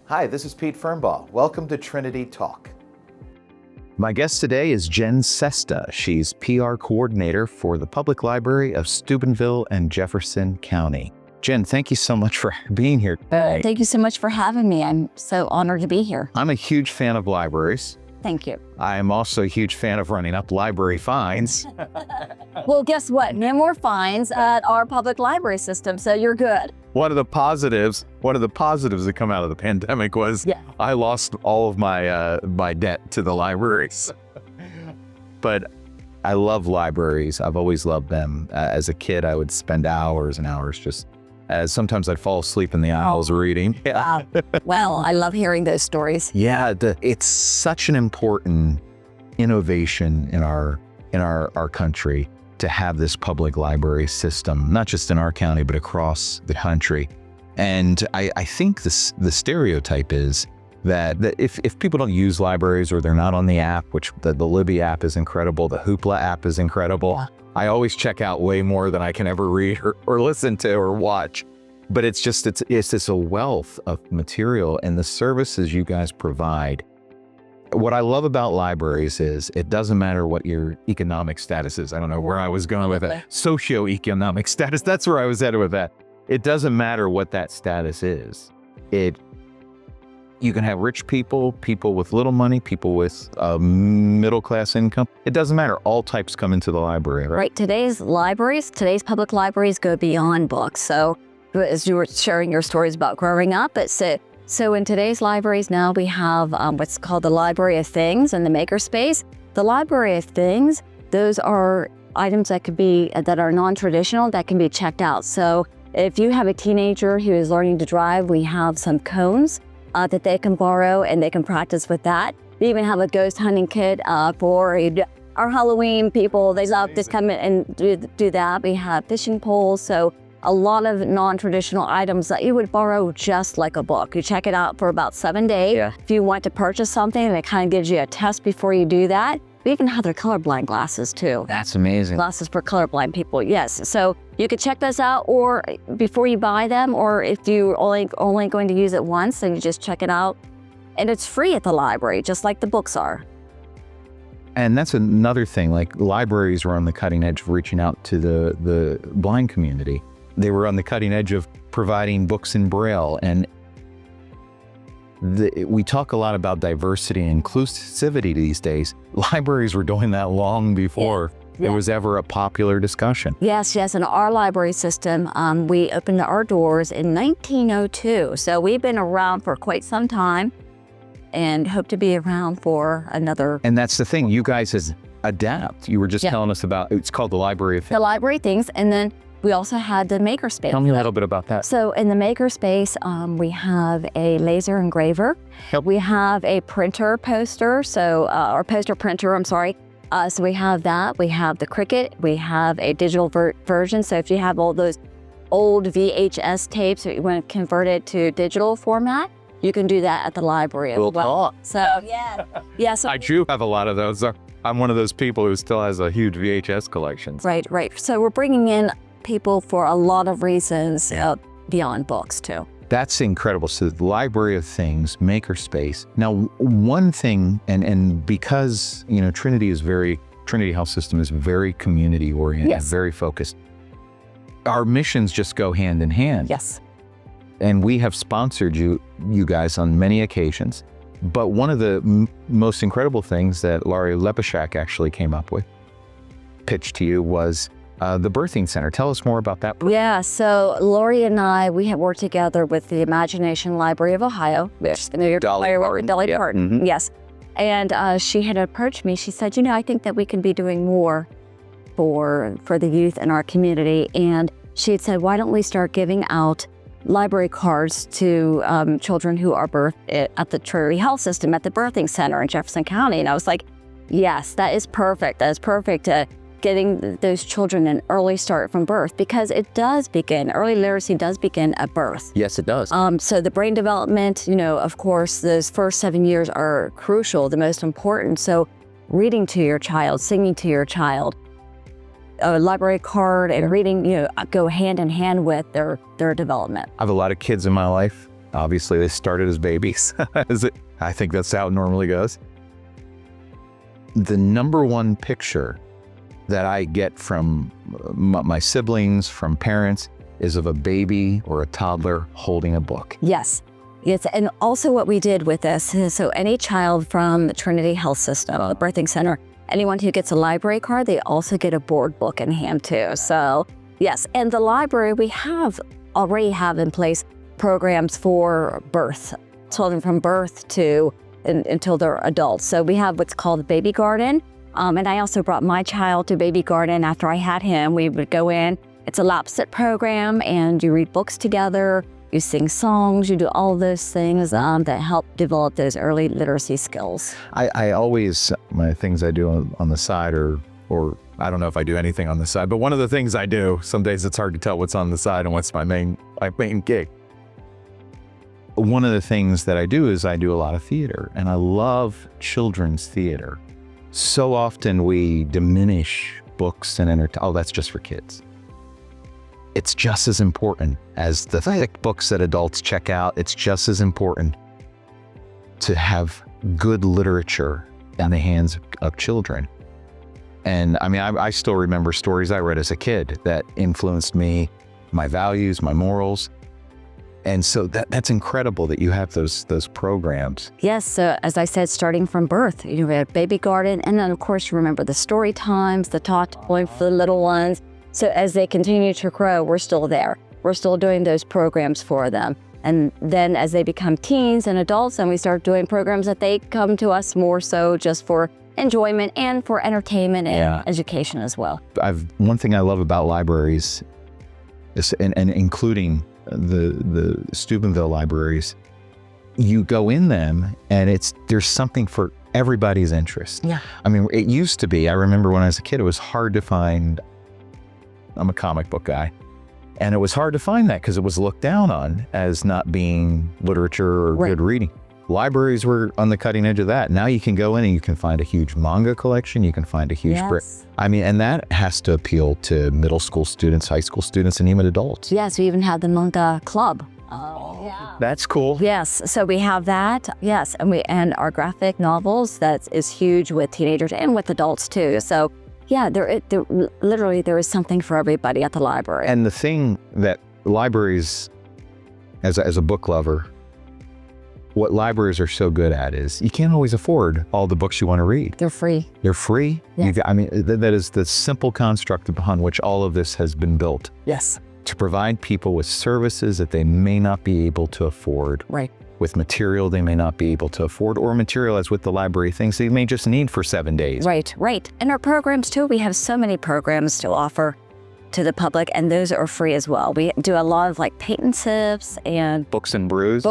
Hi, this is Pete Fernbaugh. Welcome to Trinity Talk. My guest today is Jen Cesta. She's PR coordinator for the Public Library of Steubenville and Jefferson County. Jen, thank you so much for being here today. Thank you so much for having me. I'm so honored to be here. I'm a huge fan of libraries. Thank you. I am also a huge fan of running up library fines. Well, guess what? No more fines at our public library system, so you're good. One of the positives that come out of the pandemic was I lost all of my debt to the libraries. But I love libraries. I've always loved them. As a kid, I would spend hours and hours just sometimes I'd fall asleep in the aisles reading. Wow. Well, I love hearing those stories. Yeah, it's such an important innovation in our country to have this public library system, not just in our county, but across the country. And I think the stereotype is that if people don't use libraries or they're not on the app, which the Libby app is incredible, the Hoopla app is incredible. Yeah. I always check out way more than I can ever read or listen to or watch. But it's just a wealth of material and the services you guys provide. What I love about libraries is it doesn't matter what your economic status is. I don't know where I was going with that. Socioeconomic status, that's where I was headed with that. It doesn't matter what that status is. You can have rich people, people with little money, people with middle-class income. It doesn't matter. All types come into the library, right? Right. Today's public libraries go beyond books. So as you were sharing your stories about growing up, so in today's libraries now we have what's called the Library of Things and the Makerspace. The Library of Things, those are items that are non-traditional that can be checked out. So if you have a teenager who is learning to drive, we have some cones that they can borrow and they can practice with that. We even have a ghost hunting kit for our Halloween people. They love to come in and do that. We have fishing poles. So a lot of non-traditional items that you would borrow just like a book. You check it out for about 7 days. Yeah. If you want to purchase something, and it kind of gives you a test before you do that. We even have their colorblind glasses too. That's amazing. Glasses for colorblind people, yes. So you could check those out or before you buy them, or if you're only going to use it once, then you just check it out. And it's free at the library, just like the books are. And that's another thing, like libraries were on the cutting edge of reaching out to the blind community. They were on the cutting edge of providing books in Braille. And we talk a lot about diversity and inclusivity these days. Libraries were doing that long before there was ever a popular discussion. Yes. In our library system, we opened our doors in 1902. So we've been around for quite some time and hope to be around for another. And that's the thing, you guys adapt. You were just telling us about, it's called the Library of Things. The Library of Things, and then we also had the Makerspace. Tell me a little bit about that. So in the Makerspace, we have a laser engraver. Yep. We have a printer poster, or poster printer, I'm sorry. So we have that. We have the Cricut. We have a digital version. So if you have all those old VHS tapes that you want to convert it to digital format, you can do that at the library as well. So yeah. So I do have a lot of those. I'm one of those people who still has a huge VHS collection. Right. So we're bringing in people for a lot of reasons beyond books too. That's incredible. So the Library of Things, Makerspace. Now, one thing, and because Trinity Health System is very community oriented, very focused. Our missions just go hand in hand. Yes. And we have sponsored you guys on many occasions. But one of the most incredible things that Laurie Lepishak actually came up with, pitched to you, was the birthing center. Tell us more about that. Yeah, so Laurie and we have worked together with the Imagination Library of Ohio, which Dolly Parton. Mm-hmm. Yes. And she had approached me. She said, I think that we can be doing more for the youth in our community. And she had said, why don't we start giving out library cards to children who are birthed at the Trinity Health System at the birthing center in Jefferson County. And I was like, yes, that is perfect. That is perfect. Getting those children an early start from birth, because early literacy does begin at birth. Yes, it does. So the brain development, of course, those first 7 years are crucial, the most important. So reading to your child, singing to your child, a library card and reading, go hand in hand with their development. I have a lot of kids in my life. Obviously, they started as babies. I think that's how it normally goes. The number one picture that I get from my siblings, from parents, is of a baby or a toddler holding a book. Yes. Yes, and also what we did with this is, so any child from the Trinity Health System, the birthing center, anyone who gets a library card, they also get a board book in hand too. So yes, and the library, we already have in place programs for birth, children from birth to until they're adults. So we have what's called the baby garden. And I also brought my child to baby garden after I had him. We would go in, it's a lap sit program, and you read books together, you sing songs, you do all those things that help develop those early literacy skills. I always, my things I do on the side, or I don't know if I do anything on the side, but one of the things I do, some days it's hard to tell what's on the side and what's my main gig. One of the things that I do is I do a lot of theater, and I love children's theater. So often we diminish books and oh, that's just for kids. It's just as important as the thick books that adults check out. It's just as important to have good literature in the hands of children. And I mean, I still remember stories I read as a kid that influenced me, my values, my morals. And so that's incredible that you have those programs. Yes, so as I said, starting from birth, you have baby garden, and then of course you remember the story times, the talk for the little ones. So as they continue to grow, we're still there. We're still doing those programs for them. And then as they become teens and adults, and we start doing programs that they come to us more so just for enjoyment and for entertainment and education as well. One thing I love about libraries is, and including the Steubenville libraries, you go in them and there's something for everybody's interest. Yeah. I mean, it used to be, I remember when I was a kid, it was hard to find, I'm a comic book guy, and it was hard to find that because it was looked down on as not being literature or good reading. Libraries were on the cutting edge of that. Now you can go in and you can find a huge manga collection, you can find a huge I mean, and that has to appeal to middle school students, high school students, and even adults. Yes, we even have the manga club. That's cool. Yes, so we have that. Yes, and our graphic novels, that is huge with teenagers and with adults too. So yeah, literally there is something for everybody at the library. And the thing that libraries, as a book lover, what libraries are so good at is you can't always afford all the books you want to read. They're free. They're free? Yes. I mean, that is the simple construct upon which all of this has been built. Yes. To provide people with services that they may not be able to afford. Right. With material they may not be able to afford, or material as with the library, things they may just need for 7 days. Right, right. And our programs too, we have so many programs to offer to the public, and those are free as well. We do a lot of like paint and sips and Books and brews,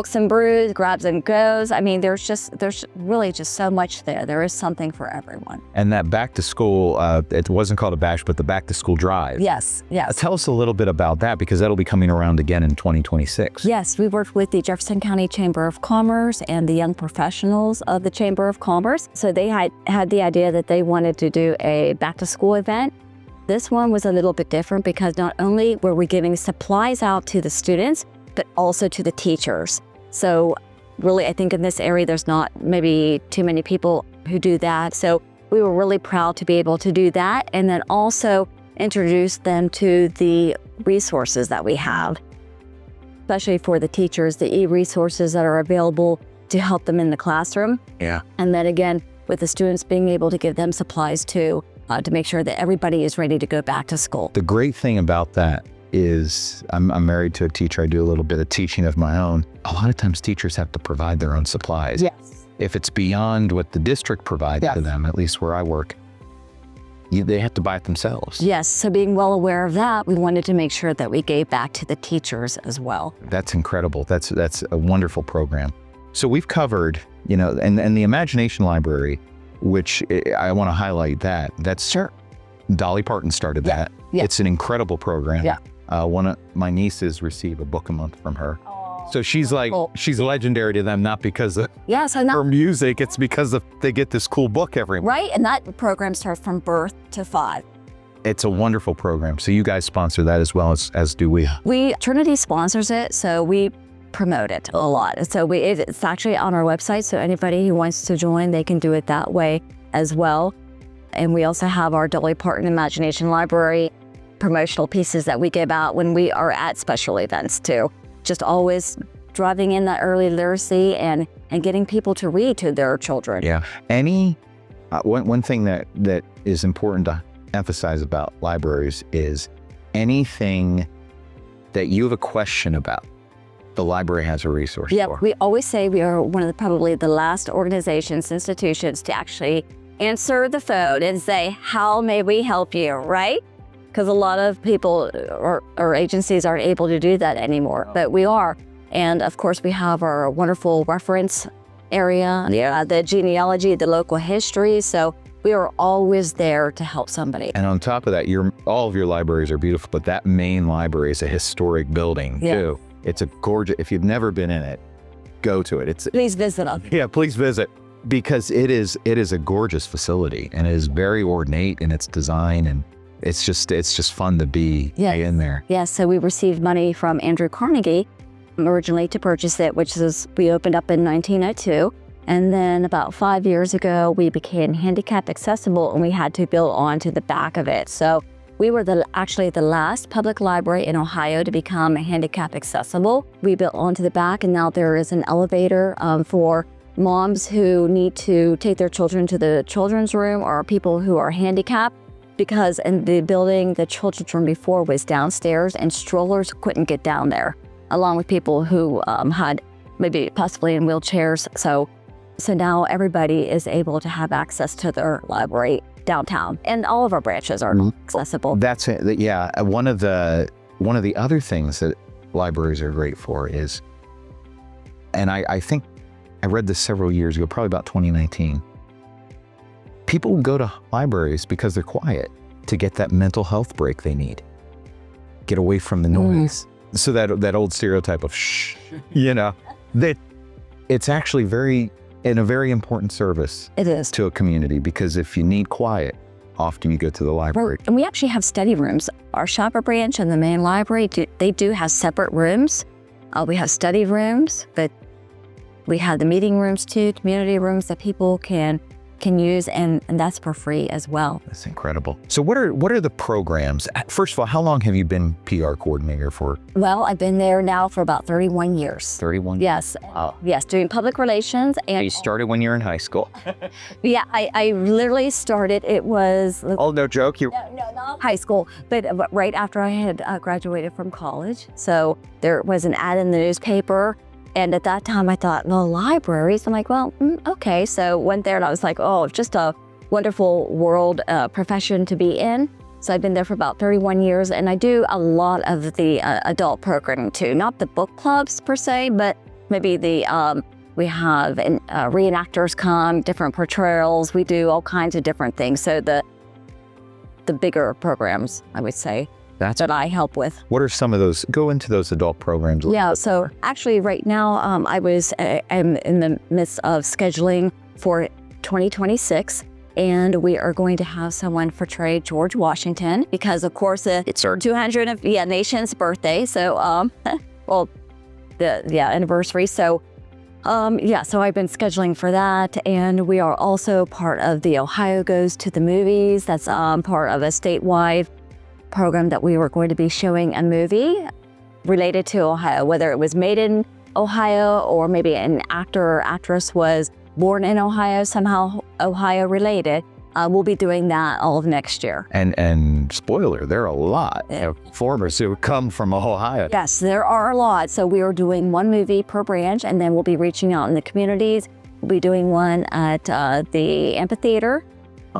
grabs and goes. I mean, there's really just so much there. There is something for everyone. And that back to school, it wasn't called a bash, but the back to school drive. Yes, yes. Tell us a little bit about that, because that'll be coming around again in 2026. Yes, we worked with the Jefferson County Chamber of Commerce and the young professionals of the Chamber of Commerce. So they had the idea that they wanted to do a back to school event. This one was a little bit different because not only were we giving supplies out to the students, but also to the teachers. So really, I think in this area, there's not maybe too many people who do that. So we were really proud to be able to do that, and then also introduce them to the resources that we have, especially for the teachers, the e-resources that are available to help them in the classroom. Yeah. And then again, with the students being able to give them supplies too, to make sure that everybody is ready to go back to school. The great thing about that is I'm married to a teacher. I do a little bit of teaching of my own. A lot of times teachers have to provide their own supplies. Yes. If it's beyond what the district provides to them, at least where I work, they have to buy it themselves. Yes, so being well aware of that, we wanted to make sure that we gave back to the teachers as well. That's incredible. That's a wonderful program. So we've covered, and the Imagination Library, which I want to highlight that's Dolly Parton started that. Yeah. It's an incredible program. Yeah. One of my nieces receive a book a month from her. Oh, so she's she's legendary to them, not because of her music, it's because they get this cool book every month. Right, and that program starts from birth to 5. It's a wonderful program. So you guys sponsor that as well as do we. Trinity sponsors it, so we promote it a lot. So it's actually on our website. So anybody who wants to join, they can do it that way as well. And we also have our Dolly Parton Imagination Library promotional pieces that we give out when we are at special events too. Just always driving in that early literacy and getting people to read to their children. Yeah. One thing that is important to emphasize about libraries is anything that you have a question about, the library has a resource for. We always say we are one of probably the last organizations, institutions to actually answer the phone and say, how may we help you, right? Because a lot of people or agencies aren't able to do that anymore, but we are. And of course, we have our wonderful reference area, the genealogy, the local history. So we are always there to help somebody. And on top of that, all of your libraries are beautiful, but that main library is a historic building too. It's a gorgeous, if you've never been in it, go to it. Please visit us. Yeah, please visit, because it is a gorgeous facility and it is very ornate in its design, and it's just fun to be in there. Yes, so we received money from Andrew Carnegie originally to purchase it, we opened up in 1902. And then about 5 years ago, we became handicap accessible and we had to build onto the back of it. So we were actually the last public library in Ohio to become handicap accessible. We built onto the back, and now there is an elevator for moms who need to take their children to the children's room, or people who are handicapped, because in the building, the children's room before was downstairs and strollers couldn't get down there, along with people who had maybe possibly in wheelchairs. So now everybody is able to have access to their library downtown, and all of our branches are accessible. That's it. Yeah. One of the other things that libraries are great for is, and I think I read this several years ago, probably about 2019. People go to libraries because they're quiet, to get that mental health break they need, get away from the noise. So that old stereotype of shh, that it's actually a very important service. It is. To a community, because if you need quiet, often you go to the library. And we actually have study rooms. Our shopper branch and the main library, they do have separate rooms. We have study rooms, but we have the meeting rooms too, community rooms that people can use, and that's for free as well. That's incredible. So what are the programs? First of all, how long have you been PR coordinator for? Well, I've been there now for about 31 years. 31? Yes. Wow. Yes, doing public relations. And you started when you were in high school? Yeah, I literally started, it was... Oh, no joke? No, not high school, but right after I had graduated from college. So there was an ad in the newspaper. And at that time, I thought, well, libraries. I'm like, well, okay. So went there and I was like, oh, just a wonderful world profession to be in. So I've been there for about 31 years, and I do a lot of the adult programming too. Not the book clubs per se, but maybe we have reenactors come, different portrayals. We do all kinds of different things. So the bigger programs, I would say, that I help with. What are some of those? Go into those adult programs. Yeah, so actually right now I'm in the midst of scheduling for 2026, and we are going to have someone portray George Washington, because of course it's our 200th nation's birthday. So the anniversary. So so I've been scheduling for that, and we are also part of the Ohio Goes to the Movies. That's part of a statewide program that we were going to be showing a movie related to Ohio, whether it was made in Ohio or maybe an actor or actress was born in Ohio, somehow Ohio related. We'll be doing that all of next year. And spoiler, there are a lot of performers who come from Ohio. Yes, there are a lot. So we are doing one movie per branch, and then we'll be reaching out in the communities. We'll be doing one at the amphitheater,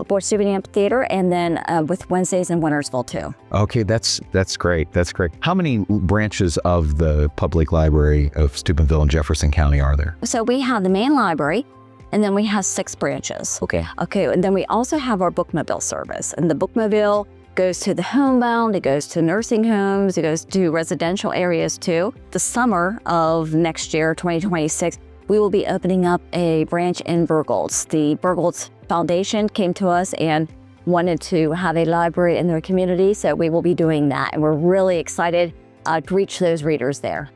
Fort Steubenville Amphitheater, and then with Wednesdays in Wintersville too. Okay, that's great. That's great. How many branches of the public library of Steubenville and Jefferson County are there? So we have the main library, and then we have 6 branches. Okay, and then we also have our bookmobile service, and the bookmobile goes to the homebound, it goes to nursing homes, it goes to residential areas too. The summer of next year, 2026, we will be opening up a branch in Burgolds. The Burgolds Foundation came to us and wanted to have a library in their community, so we will be doing that. And we're really excited to reach those readers there.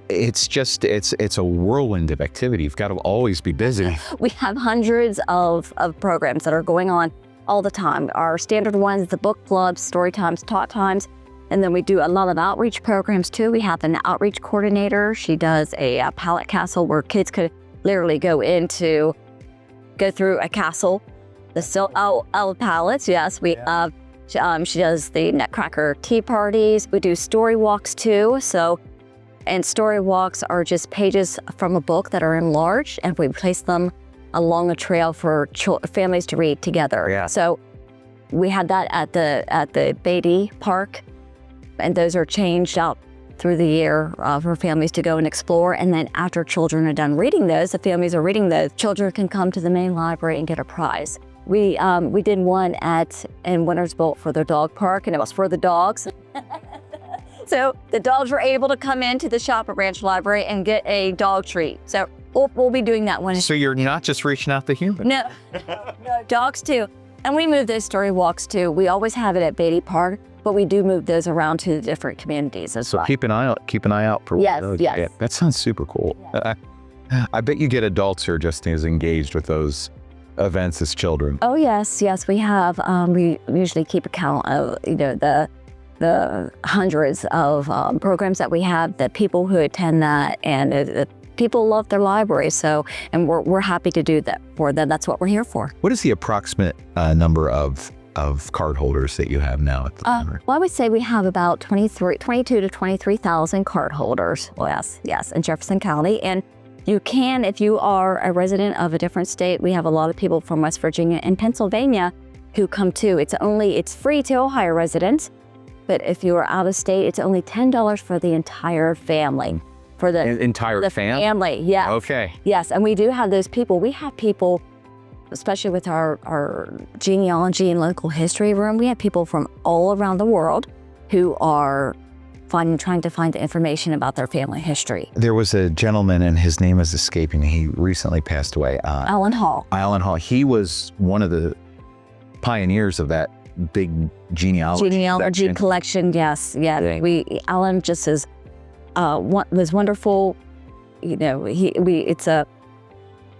it's a whirlwind of activity. You've got to always be busy. We have hundreds of programs that are going on all the time. Our standard ones, the book clubs, story times, talk times, and then we do a lot of outreach programs too. We have an outreach coordinator. She does a pallet castle where kids could literally go through a castle, the pallets. Yes, we have. She does the Nutcracker tea parties. We do story walks too. And story walks are just pages from a book that are enlarged, and we place them along a trail for families to read together. Yeah. So we had that at the Beatty Park, and those are changed out through the year for families to go and explore. And then after children are done reading those, the families are reading those, children can come to the main library and get a prize. We did one in Wintersville for the dog park, and it was for the dogs. So the dogs were able to come into the Shopper Branch Library and get a dog treat. So we'll be doing that one. So you're not just reaching out to humans. No, dogs too. And we move those story walks too. We always have it at Beatty Park, but we do move those around to the different communities as well. So keep an eye out for Yes, those. yes. Yeah, that sounds super cool. Yeah. I bet you get adults who are just as engaged with those events as children. Oh yes, we have. We usually keep account of the hundreds of programs that we have, the people who attend that, and the people love their library. So, and we're happy to do that for them. That's what we're here for. What is the approximate number of card holders that you have now at the library? Well, I would say we have about 22 to 23,000 card holders. Well, yes, in Jefferson County. And you can, if you are a resident of a different state, we have a lot of people from West Virginia and Pennsylvania who come too. It's free to Ohio residents, but if you are out of state, it's only $10 for the entire family. For the entire family, yes. Okay. Yes, and we do have those people. We have people, especially with our genealogy and local history room, we have people from all around the world who are trying to find the information about their family history. There was a gentleman, and his name is escaping me. He recently passed away. Alan Hall. He was one of the pioneers of that big genealogy collection. Yes, yeah. Alan just was wonderful. It's a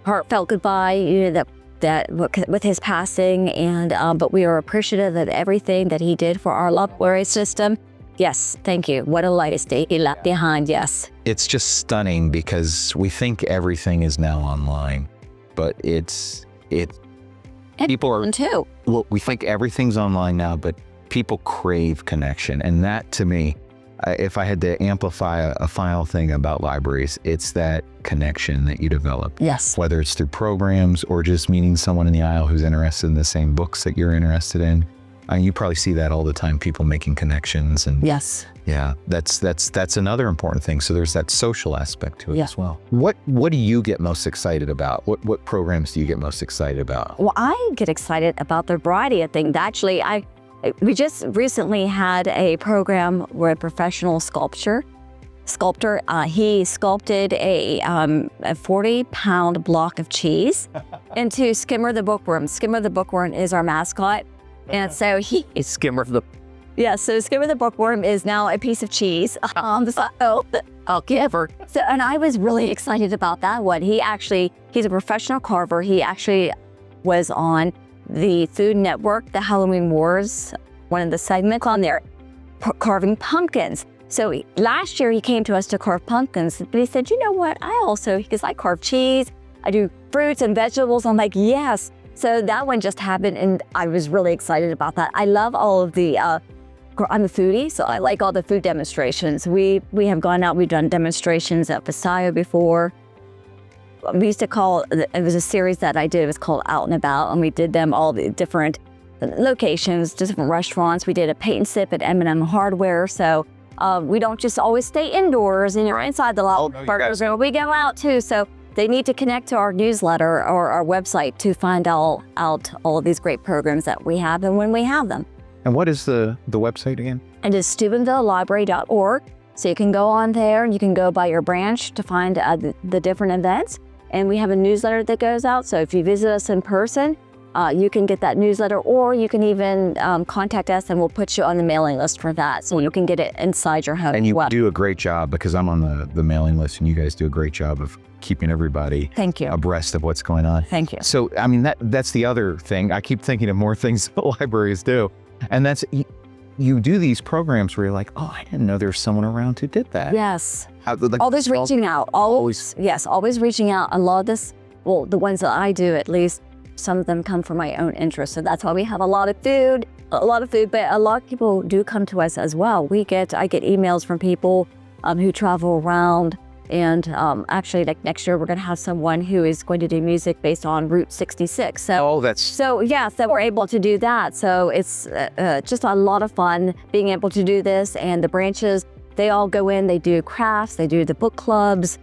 heartfelt goodbye. That with his passing, and but we are appreciative of everything that he did for our library system. Yes, thank you. What a legacy he left behind, yes. It's just stunning because we think everything is now online, but people are too. Well, we think everything's online now, but people crave connection. And that, to me, if I had to amplify a final thing about libraries, it's that connection that you develop. Yes. Whether it's through programs or just meeting someone in the aisle who's interested in the same books that you're interested in. You probably see that all the time, people making connections. And yes. Yeah, that's another important thing. So there's that social aspect to it as well. What do you get most excited about? What programs do you get most excited about? Well, I get excited about the variety of things. Actually, we just recently had a program where a professional sculptor, he sculpted a 40-pound block of cheese into Skimmer the Bookworm. Skimmer the Bookworm is our mascot. And so Skimmer the Bookworm is now a piece of cheese. I'll give her. So, and I was really excited about that one. He's a professional carver. He actually was on the Food Network, the Halloween Wars, one of the segments on there, carving pumpkins. So last year he came to us to carve pumpkins, but he said, you know what? because I carve cheese, I do fruits and vegetables. I'm like, yes. So that one just happened, and I was really excited about that. I love all of the, I'm a foodie, so I like all the food demonstrations. We have gone out, we've done demonstrations at Paseo before. We used to it was a series that I did, it was called Out and About, and we did them all the different locations, different restaurants. We did a paint and sip at M&M Hardware, so we don't just always stay indoors and you're inside the lot. We go out too, so they need to connect to our newsletter or our website to find out all of these great programs that we have and when we have them. And what is the website again? It is SteubenvilleLibrary.org. So you can go on there and you can go by your branch to find the different events. And we have a newsletter that goes out. So if you visit us in person, you can get that newsletter, or you can even contact us and we'll put you on the mailing list for that. So you can get it inside your home. And you as well. do a great job, because I'm on the mailing list, and you guys do a great job of keeping everybody Thank you. abreast of what's going on. Thank you. So, I mean, that's the other thing. I keep thinking of more things that libraries do. And that's, you do these programs where you're like, oh, I didn't know there was someone around who did that. Yes. Like, Always reaching out. Always reaching out. A lot of this, well, the ones that I do at least, some of them come from my own interest. So that's why we have a lot of food, but a lot of people do come to us as well. I get emails from people who travel around. And actually, like next year, we're going to have someone who is going to do music based on Route 66. So we're able to do that. So it's just a lot of fun being able to do this. And the branches, they all go in, they do crafts, they do the book clubs,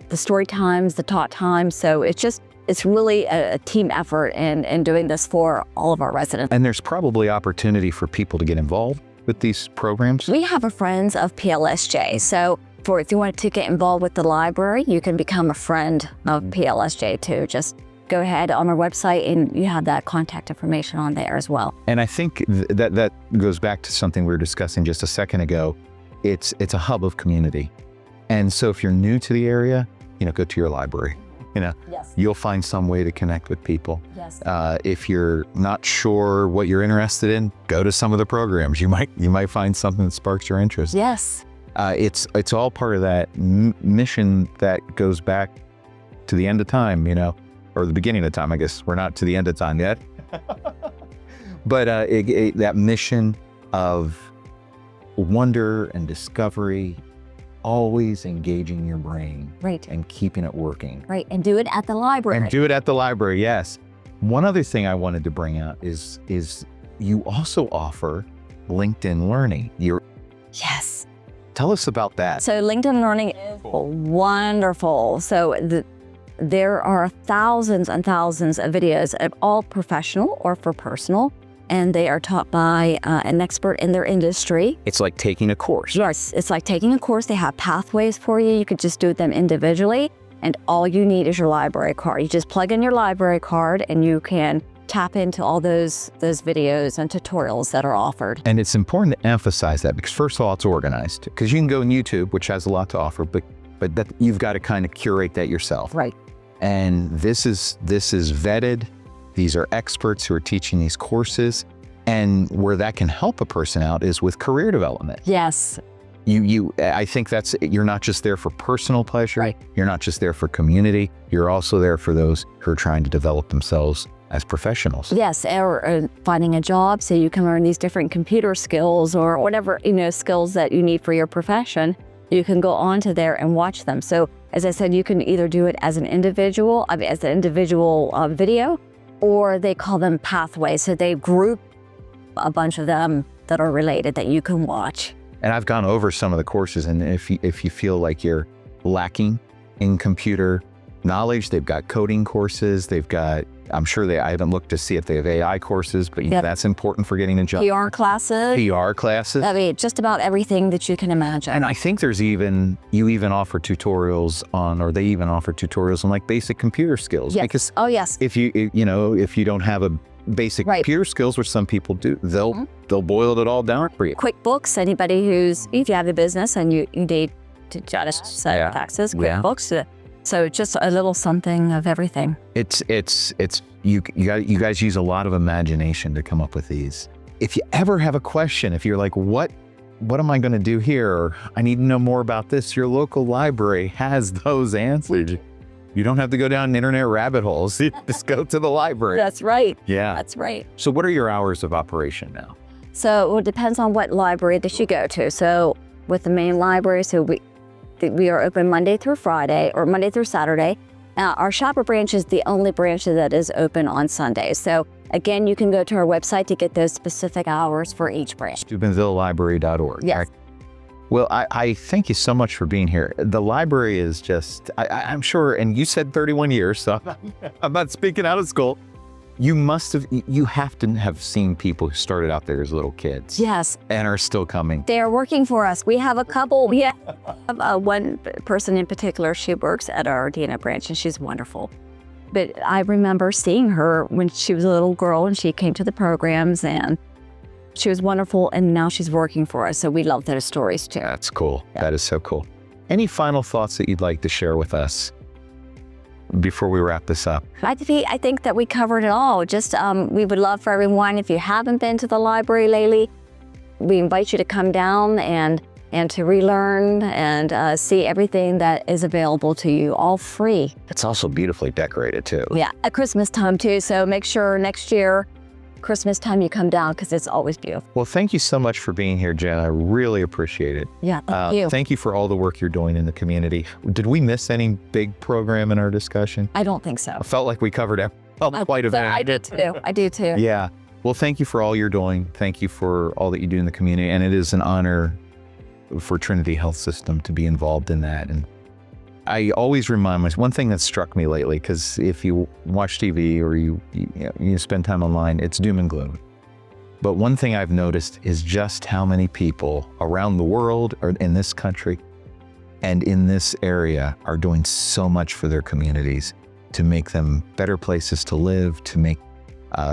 the story times, the talk times. So it's really a team effort in doing this for all of our residents. And there's probably opportunity for people to get involved with these programs. We have a Friends of PLSJ. So if you want to get involved with the library, you can become a friend of PLSJ too. Just go ahead on our website and you have that contact information on there as well. And I think that goes back to something we were discussing just a second ago. It's a hub of community. And so if you're new to the area, go to your library. Yes. You'll find some way to connect with people. Yes. If you're not sure what you're interested in, go to some of the programs. You might find something that sparks your interest. Yes. It's all part of that mission that goes back to the end of time, or the beginning of time. I guess we're not to the end of time yet. But that mission of wonder and discovery, always engaging your brain, Right. and keeping it working. Right. And do it at the library. And do it at the library, yes. One other thing I wanted to bring out is you also offer LinkedIn Learning. Yes. Tell us about that. So LinkedIn Learning is wonderful. So there are thousands and thousands of videos, of all professional or for personal, and they are taught by an expert in their industry. It's like taking a course. Yes, it's like taking a course. They have pathways for you. You could just do them individually, and all you need is your library card. You just plug in your library card and you can tap into all those videos and tutorials that are offered. And it's important to emphasize that, because first of all, it's organized. Because you can go on YouTube, which has a lot to offer, but that you've got to kind of curate that yourself. Right. And this is vetted. These are experts who are teaching these courses. And where that can help a person out is with career development. Yes. I think you're not just there for personal pleasure. Right. You're not just there for community. You're also there for those who are trying to develop themselves as professionals. Yes, or finding a job so you can learn these different computer skills or whatever, skills that you need for your profession. You can go onto there and watch them. So as I said, you can either do it as an individual video, or they call them pathways. So they group a bunch of them that are related that you can watch. And I've gone over some of the courses, and if you feel like you're lacking in computer knowledge, they've got coding courses, I'm sure I haven't looked to see if they have AI courses, but that's important for getting a job. PR classes. PR classes. I mean, just about everything that you can imagine. And I think you even offer tutorials they even offer tutorials on like basic computer skills. Yes. Because yes. if you don't have a basic computer skills, which some people do, they'll boil it all down for you. QuickBooks, if you have a business and you need to just set taxes, QuickBooks. So just a little something of everything. You guys use a lot of imagination to come up with these. If you ever have a question, if you're like, what am I going to do here? Or I need to know more about this, your local library has those answers. You don't have to go down internet rabbit holes. You just go to the library. That's right. Yeah. That's right. So what are your hours of operation now? So it depends on what library that you go to. So with the main library, we are open Monday through Friday or Monday through Saturday. Our shopper branch is the only branch that is open on Sundays. So again, you can go to our website to get those specific hours for each branch. SteubenvilleLibrary.org. Yes. Right? Well, I thank you so much for being here. The library is just, I'm sure, and you said 31 years, so I'm not speaking out of school. You have to have seen people who started out there as little kids. Yes. And are still coming. They are working for us. We have a couple. We have one person in particular. She works at our DNA branch and she's wonderful. But I remember seeing her when she was a little girl and she came to the programs, and she was wonderful, and now she's working for us. So we love those stories too. That's cool. Yeah. That is so cool. Any final thoughts that you'd like to share with us before we wrap this up? I think that we covered it all. Just we would love for everyone, if you haven't been to the library lately, we invite you to come down and to relearn and see everything that is available to you, all free. It's also beautifully decorated too. Yeah, at Christmas time too. So make sure next year, Christmas time, you come down because it's always beautiful. Well, thank you so much for being here, Jen. I really appreciate it. Yeah, thank you. Thank you for all the work you're doing in the community. Did we miss any big program in our discussion? I don't think so. I felt like we covered quite a bit. I did too. I do too. Yeah. Well, thank you for all you're doing. Thank you for all that you do in the community. And it is an honor for Trinity Health System to be involved in that. And I always remind myself, one thing that struck me lately, because if you watch TV or you spend time online, it's doom and gloom. But one thing I've noticed is just how many people around the world or in this country and in this area are doing so much for their communities to make them better places to live, to make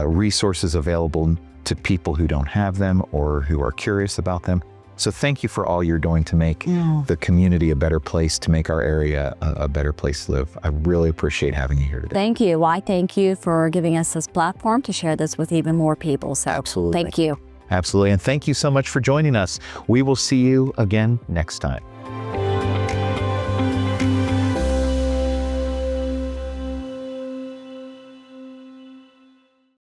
resources available to people who don't have them or who are curious about them. So thank you for all you're doing to make the community a better place, to make our area a better place to live. I really appreciate having you here today. Thank you. Well, I thank you for giving us this platform to share this with even more people. So Absolutely. thank you. Absolutely. And thank you so much for joining us. We will see you again next time.